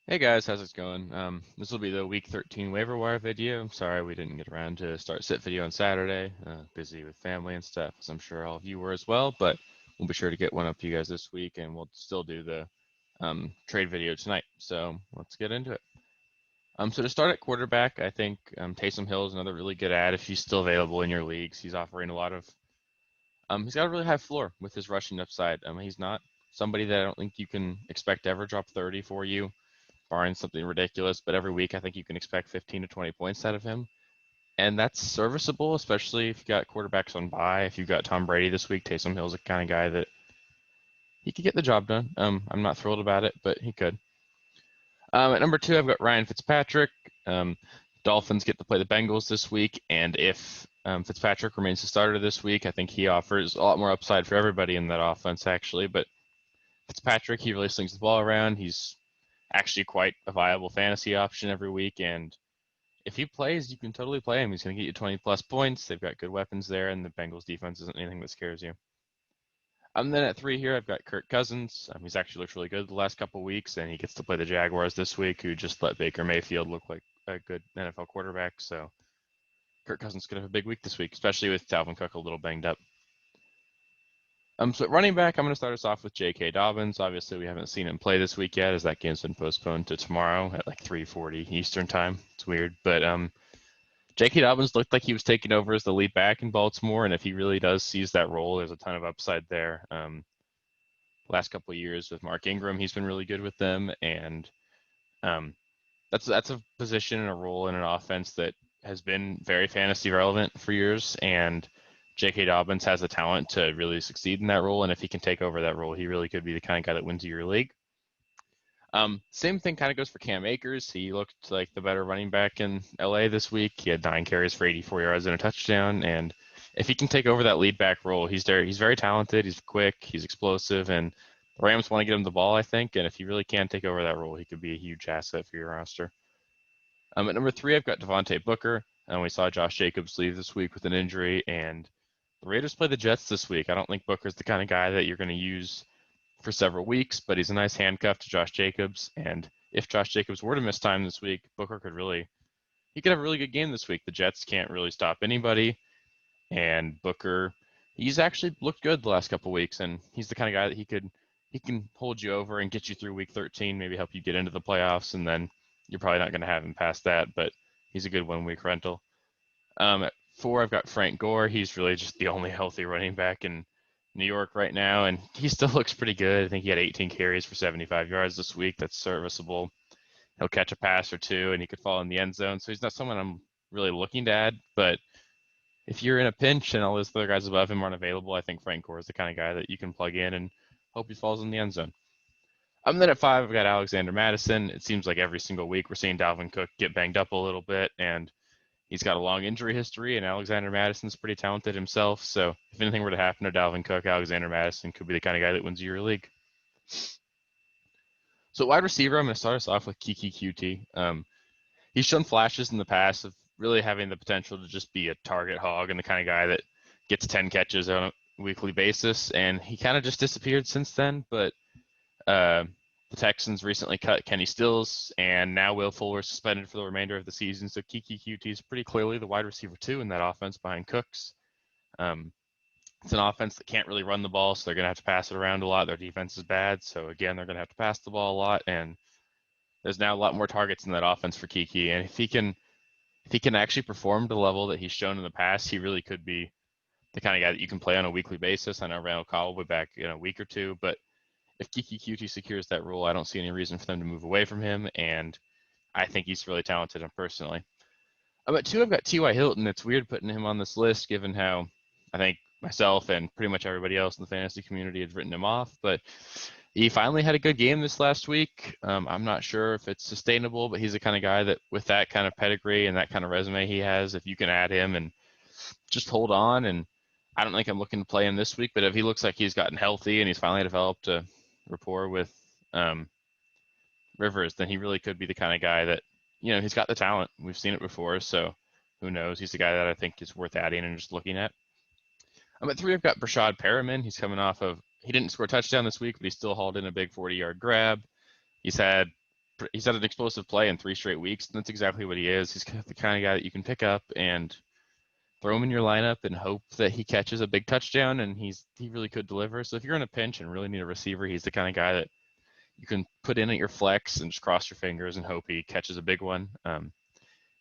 Hey guys, how's it going? This will be the week 13 waiver wire video. I'm sorry we didn't get around to start sit video on Saturday. Busy with family and stuff, as I'm sure all of you were as well, but we'll be sure to get one up to you guys this week and we'll still do the trade video tonight. So let's get into it. So to start at quarterback, I think Taysom Hill is another really good ad if he's still available in your leagues. He's offering a lot of, he's got a really high floor with his rushing upside. He's not somebody that I don't think you can expect to ever drop 30 for you barring something ridiculous. But every week, I think you can expect 15 to 20 points out of him. And that's serviceable, especially if you got quarterbacks on bye. If you've got Tom Brady this week, Taysom Hill's the kind of guy that he could get the job done. I'm not thrilled about it, but he could. At number two, I've got Ryan Fitzpatrick. Dolphins get to play the Bengals this week, and if Fitzpatrick remains the starter this week, I think he offers a lot more upside for everybody in that offense, actually. But Fitzpatrick, he really slings the ball around. He's actually quite a viable fantasy option every week, and if he plays, you can totally play him. He's going to get you 20 plus points. They've got good weapons there, and the Bengals defense isn't anything that scares you. Then at three here, I've got Kirk Cousins. He's actually looked really good the last couple of weeks, and he gets to play the Jaguars this week, who just let Baker Mayfield look like a good NFL quarterback. So Kirk Cousins could have a big week this week, especially with Dalvin Cook a little banged up. So at running back, I'm going to start us off with J.K. Dobbins. Obviously, we haven't seen him play this week yet, as that game's been postponed to tomorrow at like 3:40 Eastern time. It's weird, but J.K. Dobbins looked like he was taking over as the lead back in Baltimore, and if he really does seize that role, there's a ton of upside there. Last couple of years with Mark Ingram, he's been really good with them, and um, that's a position and a role in an offense that has been very fantasy relevant for years, and J.K. Dobbins has the talent to really succeed in that role, and if he can take over that role, he really could be the kind of guy that wins your league. Same thing kind of goes for Cam Akers. He looked like the better running back in LA this week. He had 9 carries for 84 yards and a touchdown. And if he can take over that lead back role, he's there. He's very talented. He's quick. He's explosive. And the Rams want to get him the ball, I think. And if he really can take over that role, he could be a huge asset for your roster. At number three, I've got Devontae Booker. And we saw Josh Jacobs leave this week with an injury. And the Raiders play the Jets this week. I don't think Booker's the kind of guy that you're going to use for several weeks, but he's a nice handcuff to Josh Jacobs. And if Josh Jacobs were to miss time this week, Booker could have a really good game this week. The Jets can't really stop anybody, and Booker, he's actually looked good the last couple of weeks, and he's the kind of guy that he can hold you over and get you through week 13, maybe help you get into the playoffs, and then you're probably not going to have him past that, but he's a good 1 week rental. At four, I've got Frank Gore. He's really just the only healthy running back in New York right now, and he still looks pretty good. I think he had 18 carries for 75 yards this week. That's serviceable. He'll catch a pass or two, and he could fall in the end zone. So he's not someone I'm really looking to add. But if you're in a pinch and all those other guys above him aren't available, I think Frank Gore is the kind of guy that you can plug in and hope he falls in the end zone. Then at five, I've got Alexander Mattison. It seems like every single week we're seeing Dalvin Cook get banged up a little bit, and he's got a long injury history, and Alexander Madison's pretty talented himself. So if anything were to happen to Dalvin Cook, Alexander Madison could be the kind of guy that wins your league. So wide receiver, I'm going to start us off with Kiki QT. He's shown flashes in the past of really having the potential to just be a target hog and the kind of guy that gets 10 catches on a weekly basis, and he kind of just disappeared since then. But the Texans recently cut Kenny Stills, and now Will Fuller suspended for the remainder of the season. So Kiki QT is pretty clearly the wide receiver two in that offense behind Cooks. It's an offense that can't really run the ball, so they're going to have to pass it around a lot. Their defense is bad, so again, they're going to have to pass the ball a lot. And there's now a lot more targets in that offense for Kiki. And if he can actually perform to the level that he's shown in the past, he really could be the kind of guy that you can play on a weekly basis. I know Randall Cobb will be back in a week or two, but if Kiki QT secures that role, I don't see any reason for them to move away from him, and I think he's really talented personally. At two, I've got T.Y. Hilton. It's weird putting him on this list given how I think myself and pretty much everybody else in the fantasy community has written him off, but he finally had a good game this last week. I'm not sure if it's sustainable, but he's the kind of guy that with that kind of pedigree and that kind of resume he has, if you can add him and just hold on, and I don't think I'm looking to play him this week, but if he looks like he's gotten healthy and he's finally developed a rapport with Rivers, then he really could be the kind of guy that, he's got the talent. We've seen it before, so who knows? He's the guy that I think is worth adding and just looking at. At three, I've got Brashad Perriman. He's coming off of, he didn't score a touchdown this week, but he still hauled in a big 40-yard grab. He's had he's had an explosive play in 3 straight weeks, and that's exactly what he is. He's the kind of guy that you can pick up and throw him in your lineup and hope that he catches a big touchdown, and he really could deliver. So if you're in a pinch and really need a receiver, he's the kind of guy that you can put in at your flex and just cross your fingers and hope he catches a big one.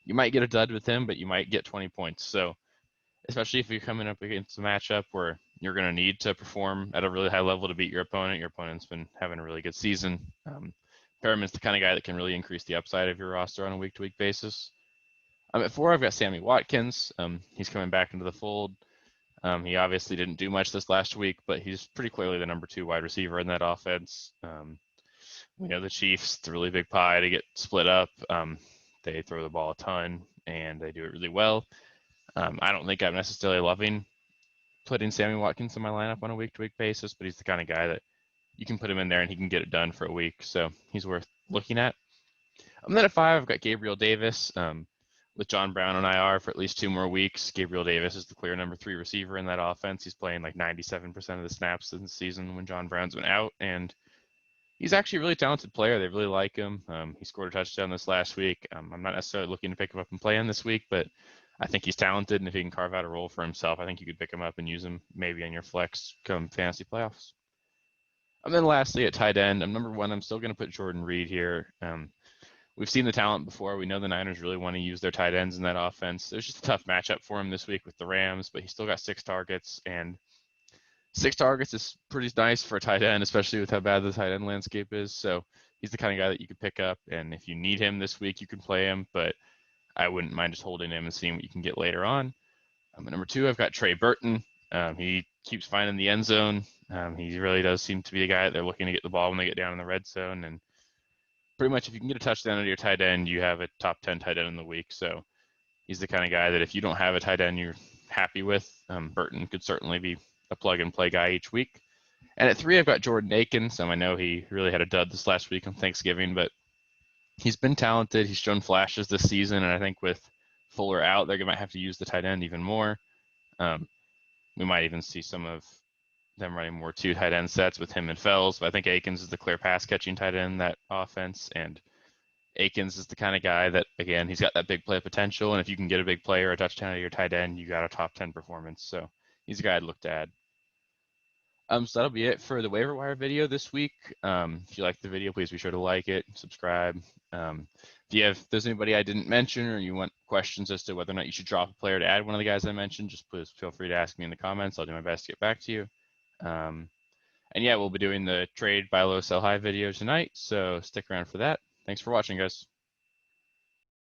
You might get a dud with him, but you might get 20 points. So especially if you're coming up against a matchup where you're going to need to perform at a really high level to beat your opponent. Your opponent's been having a really good season. Perriman's the kind of guy that can really increase the upside of your roster on a week-to-week basis. At 4, I've got Sammy Watkins. He's coming back into the fold. He obviously didn't do much this last week, but he's pretty clearly the number 2 wide receiver in that offense. We know the Chiefs, it's a really big pie to get split up. They throw the ball a ton, and they do it really well. I don't think I'm necessarily loving putting Sammy Watkins in my lineup on a week-to-week basis, but he's the kind of guy that you can put him in there and he can get it done for a week. So he's worth looking at. Then at 5, I've got Gabriel Davis. With John Brown on IR for at least 2 more weeks, Gabriel Davis is the clear number 3 receiver in that offense. He's playing like 97% of the snaps in the season when John Brown's been out, and he's actually a really talented player. They really like him. He scored a touchdown this last week. I'm not necessarily looking to pick him up and play him this week, but I think he's talented, and if he can carve out a role for himself, I think you could pick him up and use him maybe on your flex come fantasy playoffs. And then lastly, at tight end, I'm number 1. I'm still going to put Jordan Reed here. We've seen the talent before. We know the Niners really want to use their tight ends in that offense. It was just a tough matchup for him this week with the Rams, but he still got 6 targets, and 6 targets is pretty nice for a tight end, especially with how bad the tight end landscape is. So he's the kind of guy that you could pick up, and if you need him this week, you can play him, but I wouldn't mind just holding him and seeing what you can get later on. At number 2, I've got Trey Burton. He keeps finding the end zone. He really does seem to be a guy that they're looking to get the ball when they get down in the red zone, and pretty much if you can get a touchdown out of your tight end, you have a top 10 tight end in the week. So he's the kind of guy that if you don't have a tight end you're happy with, Burton could certainly be a plug and play guy each week. And at 3, I've got Jordan Akins. I know he really had a dud this last week on Thanksgiving, but he's been talented. He's shown flashes this season, and I think with Fuller out, they're going to have to use the tight end even more. We might even see some of them running more 2 tight end sets with him and Fells, but I think Akins is the clear pass catching tight end in that offense, and Akins is the kind of guy that, again, he's got that big play potential, and if you can get a big play or a touchdown out of your tight end, you got a top 10 performance. So he's a guy I'd look to add. So that'll be it for the waiver wire video this week. If you like the video, please be sure to like it, subscribe. If there's anybody I didn't mention or you want questions as to whether or not you should drop a player to add one of the guys I mentioned, just please feel free to ask me in the comments. I'll do my best to get back to you. And yeah, we'll be doing the trade buy low, sell high video tonight, so stick around for that. Thanks for watching, guys.